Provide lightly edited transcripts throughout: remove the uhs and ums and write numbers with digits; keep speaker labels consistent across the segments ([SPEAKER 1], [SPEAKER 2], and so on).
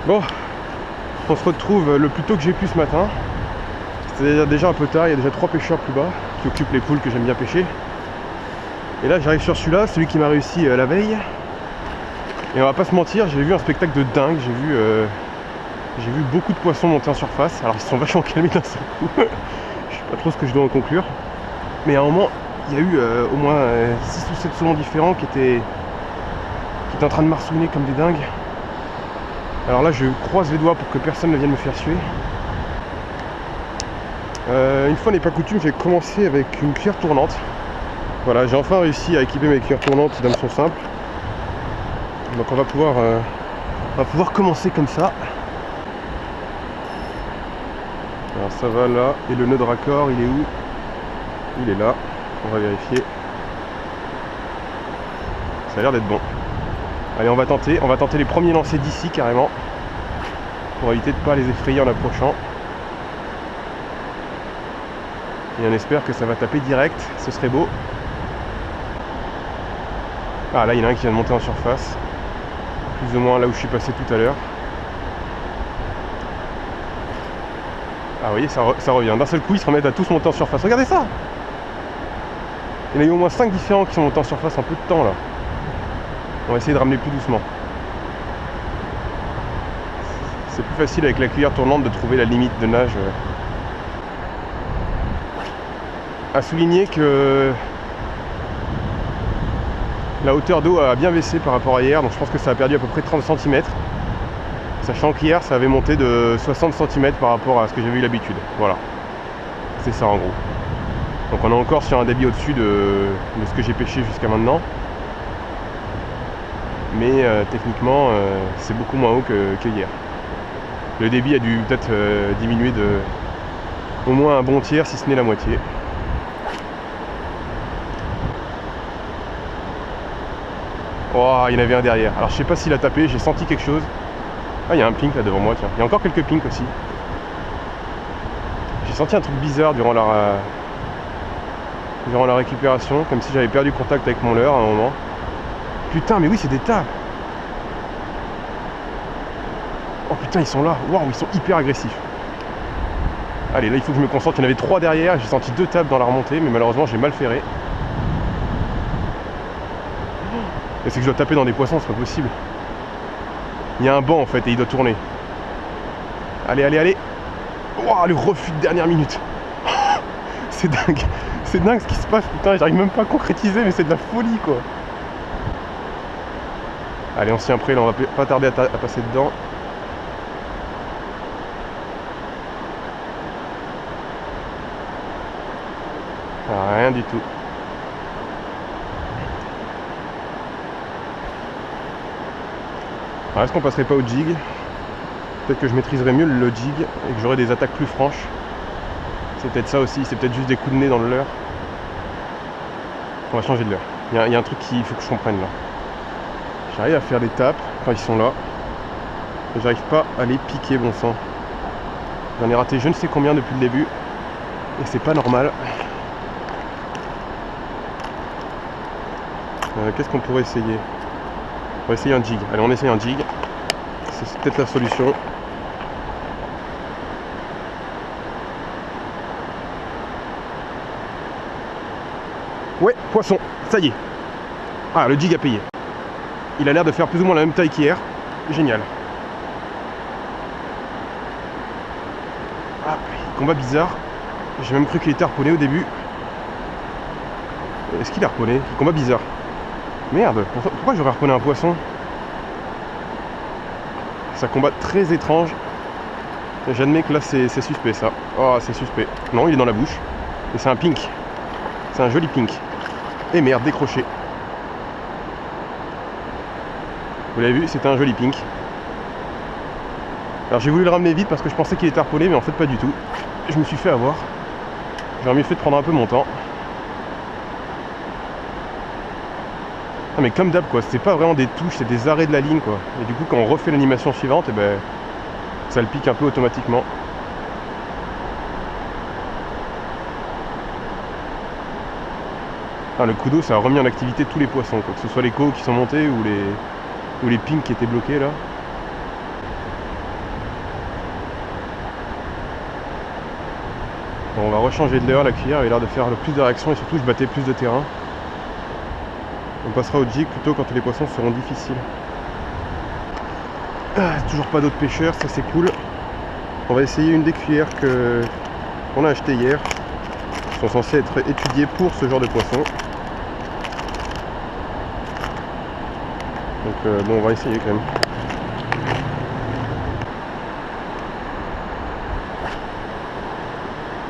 [SPEAKER 1] Bon, on se retrouve le plus tôt que j'ai pu ce matin. C'est déjà un peu tard, il y a déjà 3 pêcheurs plus bas qui occupent les poules que j'aime bien pêcher. Et là j'arrive sur celui-là, celui qui m'a réussi la veille. Et on va pas se mentir, j'ai vu un spectacle de dingue, j'ai vu beaucoup de poissons monter en surface. Alors ils se sont vachement calmés d'un seul coup. Je sais pas trop ce que je dois en conclure. Mais à un moment, il y a eu au moins 6 ou 7 saumons différents qui étaient en train de marsouiner comme des dingues. Alors là je croise les doigts pour que personne ne vienne me faire suer. Une fois n'est pas coutume, j'ai commencé avec une cuillère tournante. Voilà, j'ai enfin réussi à équiper mes cuillères tournantes d'hameçon simple. Donc on va pouvoir commencer comme ça. Alors ça va là, et le nœud de raccord il est où? Il est là, on va vérifier. Ça a l'air d'être bon. Allez, on va tenter les premiers lancers d'ici carrément, pour éviter de ne pas les effrayer en approchant. Et on espère que ça va taper direct, ce serait beau. Ah là il y en a un qui vient de monter en surface, plus ou moins là où je suis passé tout à l'heure. Ah vous voyez, ça revient, d'un seul coup ils se remettent à tous monter en surface, regardez ça. Il y en a eu au moins 5 différents qui sont montés en surface en peu de temps là. On va essayer de ramener plus doucement. C'est plus facile avec la cuillère tournante de trouver la limite de nage. À souligner que la hauteur d'eau a bien baissé par rapport à hier, donc je pense que ça a perdu à peu près 30 cm. Sachant qu'hier ça avait monté de 60 cm par rapport à ce que j'avais eu l'habitude. Voilà. C'est ça en gros. Donc on est encore sur un débit au-dessus de ce que j'ai pêché jusqu'à maintenant. Mais techniquement c'est beaucoup moins haut que hier. Le débit a dû peut-être diminuer de au moins un bon tiers, si ce n'est la moitié. Oh, il y en avait un derrière. Alors je sais pas s'il a tapé, j'ai senti quelque chose. Ah, il y a un pink là devant moi, tiens. Il y a encore quelques pinks aussi. J'ai senti un truc bizarre durant la récupération, comme si j'avais perdu contact avec mon leurre à un moment. Putain, mais oui, c'est des tables. Oh putain, ils sont là. Waouh, ils sont hyper agressifs. Allez, là, il faut que je me concentre. Il y en avait 3 derrière. J'ai senti 2 tables dans la remontée, mais malheureusement, j'ai mal ferré. Et c'est que je dois taper dans des poissons, c'est pas possible. Il y a un banc en fait et il doit tourner. Allez, allez, allez. Waouh, le refus de dernière minute. C'est dingue. C'est dingue ce qui se passe, putain, j'arrive même pas à concrétiser, mais c'est de la folie quoi. Allez, on s'y est prêt, là, on va pas tarder à passer dedans. Ah, rien du tout. Alors, est-ce qu'on passerait pas au jig? Peut-être que je maîtriserais mieux le jig et que j'aurais des attaques plus franches. C'est peut-être ça aussi, c'est peut-être juste des coups de nez dans le leurre. On va changer de leurre. Il y a un truc qu'il faut que je comprenne là. J'arrive à faire des tapes quand ils sont là. Et j'arrive pas à les piquer, bon sang. J'en ai raté je ne sais combien depuis le début. Et c'est pas normal. Qu'est-ce qu'on pourrait essayer? On va essayer un jig. Allez, on essaye un jig. C'est peut-être la solution. Ouais, poisson, ça y est. Ah, le jig a payé. Il a l'air de faire plus ou moins la même taille qu'hier. Génial. Ah, combat bizarre. J'ai même cru qu'il était harponné au début. Est-ce qu'il est harponné? Combat bizarre. Merde, pourquoi j'aurais harponné un poisson? Ça combat très étrange. J'admets que là c'est suspect ça. Oh, c'est suspect. Non, il est dans la bouche. Et c'est un pink. C'est un joli pink. Et merde, décroché. Vous l'avez vu, c'était un joli pink. Alors j'ai voulu le ramener vite parce que je pensais qu'il était harponné, mais en fait pas du tout. Je me suis fait avoir. J'aurais mieux fait de prendre un peu mon temps. Ah mais comme d'hab quoi, c'est pas vraiment des touches, c'est des arrêts de la ligne quoi. Et du coup quand on refait l'animation suivante, et ben ça le pique un peu automatiquement. Ah, le coup d'eau ça a remis en activité tous les poissons quoi, que ce soit les cohos qui sont montés ou les pinks qui étaient bloqués là. Bon, on va rechanger de leurre, la cuillère avait l'air de faire le plus de réaction et surtout je battais plus de terrain. On passera au jig plutôt quand les poissons seront difficiles. Ah, toujours pas d'autres pêcheurs, ça c'est cool. On va essayer une des cuillères qu'on a achetées hier. Qui sont censées être étudiées pour ce genre de poisson. Donc bon, on va essayer quand même.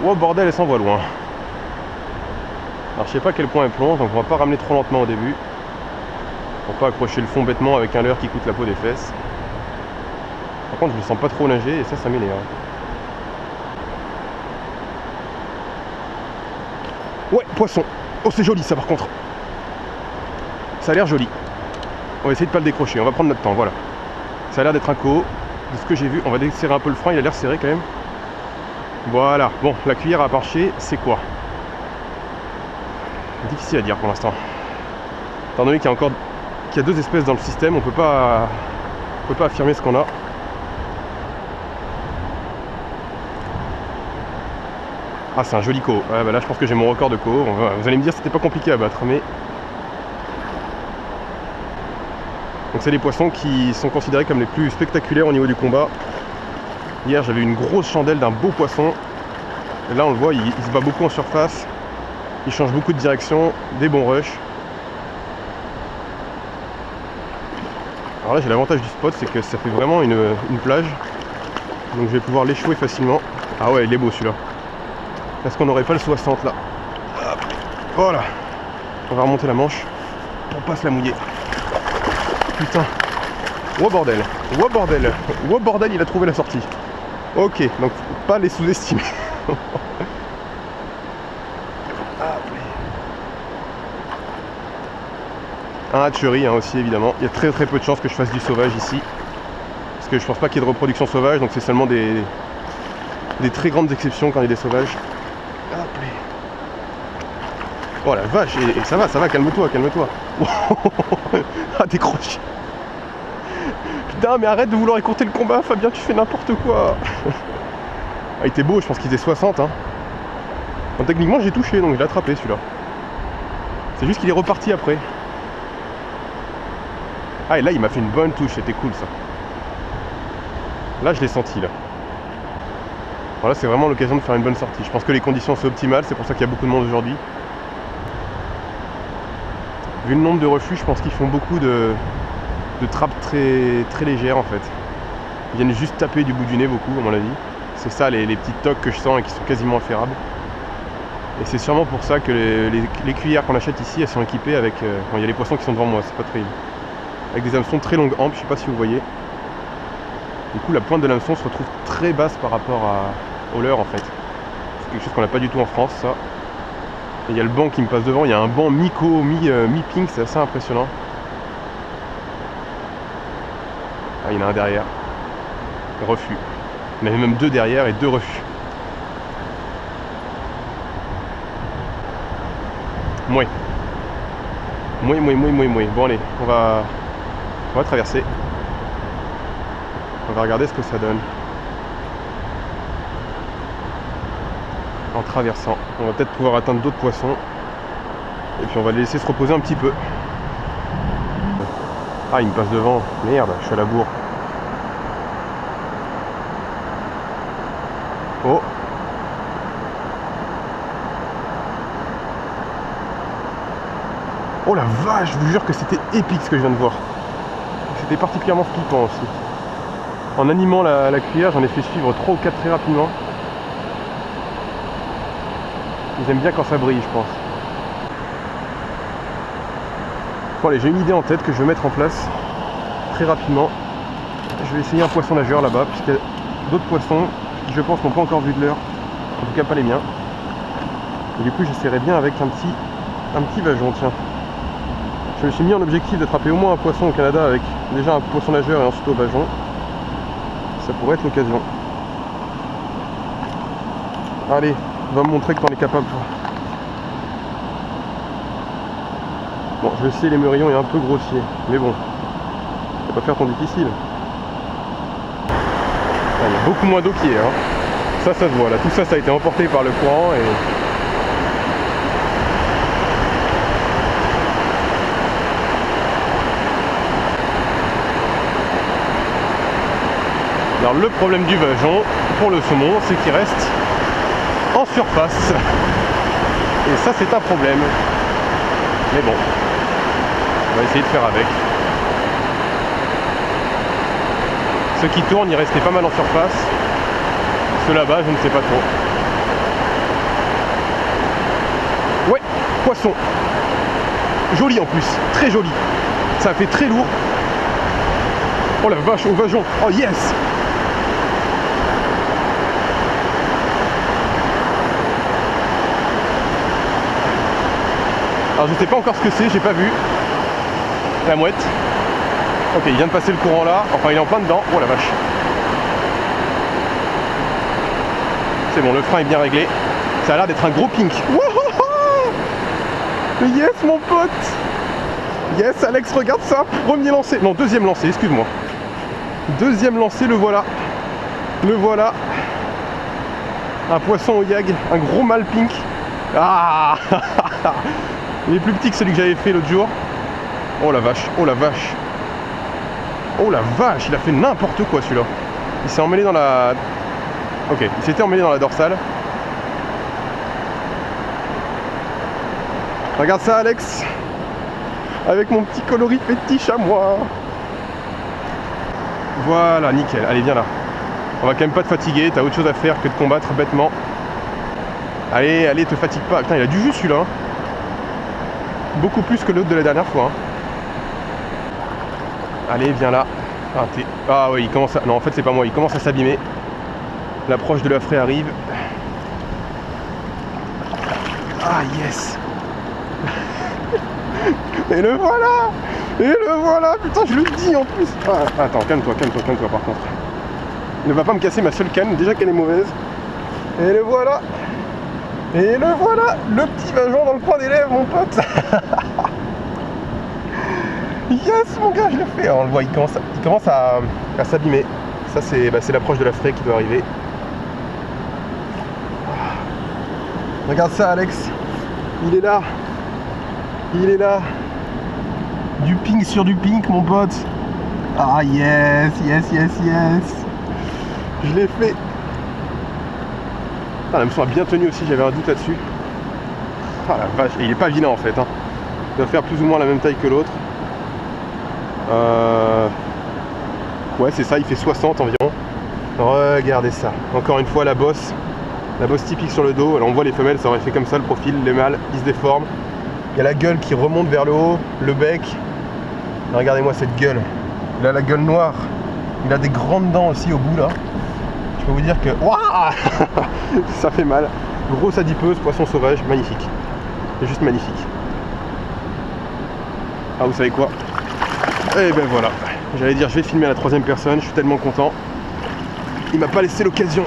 [SPEAKER 1] Oh bordel, elle s'envoie loin. Alors je sais pas à quel point elle plonge, donc on va pas ramener trop lentement au début. Pour pas accrocher le fond bêtement avec un leurre qui coûte la peau des fesses. Par contre je le sens pas trop nager et ça m'énerve. Ouais, poisson. Oh c'est joli ça par contre. Ça a l'air joli. On va essayer de pas le décrocher, on va prendre notre temps, voilà. Ça a l'air d'être un co. De ce que j'ai vu, on va desserrer un peu le frein, il a l'air serré quand même. Voilà, bon, la cuillère à marcher, c'est quoi? Difficile à dire pour l'instant. Étant donné qu'il y a deux espèces dans le système, on peut pas affirmer ce qu'on a. Ah, c'est un joli co. Ouais, bah là, je pense que j'ai mon record de co. Vous allez me dire, c'était pas compliqué à battre, mais... Donc c'est des poissons qui sont considérés comme les plus spectaculaires au niveau du combat. Hier, j'avais une grosse chandelle d'un beau poisson. Et là, on le voit, il se bat beaucoup en surface. Il change beaucoup de direction, des bons rushs. Alors là, j'ai l'avantage du spot, c'est que ça fait vraiment une plage. Donc je vais pouvoir l'échouer facilement. Ah ouais, il est beau celui-là. Est-ce qu'on n'aurait pas le 60 là? Hop. Voilà. On va remonter la manche. On passe la mouiller. Putain. Oh bordel. Oh bordel. Oh bordel, il a trouvé la sortie. Ok, donc faut pas les sous-estimer. Un hatchery aussi évidemment. Il y a très peu de chances que je fasse du sauvage ici. Parce que je pense pas qu'il y ait de reproduction sauvage, donc c'est seulement des très grandes exceptions quand il y a des sauvages. Oh la vache, et ça va, calme-toi, calme-toi. Ah, décroche. Putain, mais arrête de vouloir écourter le combat, Fabien, tu fais n'importe quoi. Ah, il était beau, je pense qu'il faisait 60. Hein. Donc, techniquement, j'ai touché, donc je l'ai attrapé celui-là. C'est juste qu'il est reparti après. Ah, et là, il m'a fait une bonne touche, c'était cool ça. Là, je l'ai senti là. Voilà, c'est vraiment l'occasion de faire une bonne sortie. Je pense que les conditions sont optimales, c'est pour ça qu'il y a beaucoup de monde aujourd'hui. Vu le nombre de refus, je pense qu'ils font beaucoup de trappes très légères en fait. Ils viennent juste taper du bout du nez beaucoup à mon avis. C'est ça les petites toques que je sens et qui sont quasiment inférables. Et c'est sûrement pour ça que les cuillères qu'on achète ici, elles sont équipées avec... Bon, il y a les poissons qui sont devant moi, c'est pas terrible. Avec des hameçons très longues ampes, je sais pas si vous voyez. Du coup la pointe de l'hameçon se retrouve très basse par rapport au leurre en fait. C'est quelque chose qu'on n'a pas du tout en France ça. Et il y a le banc qui me passe devant, il y a un banc mi-co, mi-pink, c'est assez impressionnant. Ah, il y en a un derrière. Refus. Il y en avait même deux derrière et deux refus. Mouais. Mouais. Bon allez, on va traverser. On va regarder ce que ça donne. En traversant, on va peut-être pouvoir atteindre d'autres poissons. Et puis on va les laisser se reposer un petit peu. Ah, il me passe devant. Merde, je suis à la bourre. Oh. Oh la vache, je vous jure que c'était épique ce que je viens de voir. C'était particulièrement flippant aussi. En animant la cuillère, j'en ai fait suivre 3 ou 4 très rapidement. Ils aiment bien quand ça brille, je pense. Bon allez, j'ai une idée en tête que je vais mettre en place très rapidement. Je vais essayer un poisson nageur là-bas, puisqu'il y a d'autres poissons qui je pense n'ont pas encore vu de leurre. En tout cas pas les miens. Et du coup j'essaierai bien avec un petit vajon, tiens. Je me suis mis en objectif d'attraper au moins un poisson au Canada avec déjà un poisson nageur et ensuite au vajon. Ça pourrait être l'occasion. Allez, va me montrer que t'en es capable toi. Bon, je sais, les meurillons est un peu grossier, mais bon, ça va pas faire ton difficile. Ah, il y a beaucoup moins d'eau qui est, hein. Ça se voit là, tout ça ça a été emporté par le courant et... Alors le problème du vajon pour le saumon, c'est qu'il reste en surface. Et ça c'est un problème. Mais bon, on va essayer de faire avec. Ceux qui tournent, ils restaient pas mal en surface. Ceux là-bas, je ne sais pas trop. Ouais, poisson. Joli en plus, très joli. Ça fait très lourd. Oh la vache, au vajon. Oh yes. Alors je sais pas encore ce que c'est, j'ai pas vu. La mouette. Ok, il vient de passer le courant là. Enfin, il est en plein dedans. Oh la vache. C'est bon, le frein est bien réglé. Ça a l'air d'être un gros pink. Wouhou! Yes, mon pote! Yes, Alex, regarde ça. Premier lancé. Non, deuxième lancé, excuse-moi. Deuxième lancé, le voilà. Le voilà. Un poisson au yag. Un gros mâle pink. Ah! Il est plus petit que celui que j'avais fait l'autre jour. Oh la vache, oh la vache. Oh la vache, il a fait n'importe quoi celui-là. Il s'est emmêlé dans la... Ok, il s'était emmêlé dans la dorsale. Regarde ça Alex. Avec mon petit coloris fétiche à moi. Voilà, nickel. Allez, viens là. On va quand même pas te fatiguer, t'as autre chose à faire que de combattre bêtement. Allez, allez, te fatigue pas. Putain, il a du jus celui-là. Hein. Beaucoup plus que l'autre de la dernière fois. Hein. Allez, viens là. Ah oui, il commence à... Non, en fait, c'est pas moi. Il commence à s'abîmer. L'approche de la fraie arrive. Ah, yes. Et le voilà. Et le voilà. Putain, je le dis en plus. Ah, attends, calme-toi par contre. Il ne va pas me casser ma seule canne. Déjà qu'elle est mauvaise. Et le voilà. Et le voilà. Le petit vajon dans le coin des lèvres, mon pote. Yes, mon gars, je l'ai fait. Alors, on le voit, il commence à s'abîmer. Ça, c'est l'approche de la fraie qui doit arriver. Regarde ça, Alex. Il est là. Il est là. Du pink sur du pink, mon pote. Ah, yes, yes, yes, yes. Je l'ai fait. Ah, la hameçon a bien tenu aussi, j'avais un doute là-dessus. Ah la vache, et il est pas vilain en fait. Hein. Il doit faire plus ou moins la même taille que l'autre. Ouais, c'est ça, il fait 60 environ. Regardez ça. Encore une fois, la bosse typique sur le dos. Alors on voit les femelles, ça aurait fait comme ça le profil. Les mâles, ils se déforment. Il y a la gueule qui remonte vers le haut, le bec. Regardez-moi cette gueule. Il a la gueule noire. Il a des grandes dents aussi au bout là. Je peux vous dire que... Waouh. Ça fait mal. Grosse adipeuse, poisson sauvage, magnifique. C'est juste magnifique. Ah, vous savez quoi? Et ben voilà. J'allais dire je vais filmer à la troisième personne, je suis tellement content. Il m'a pas laissé l'occasion.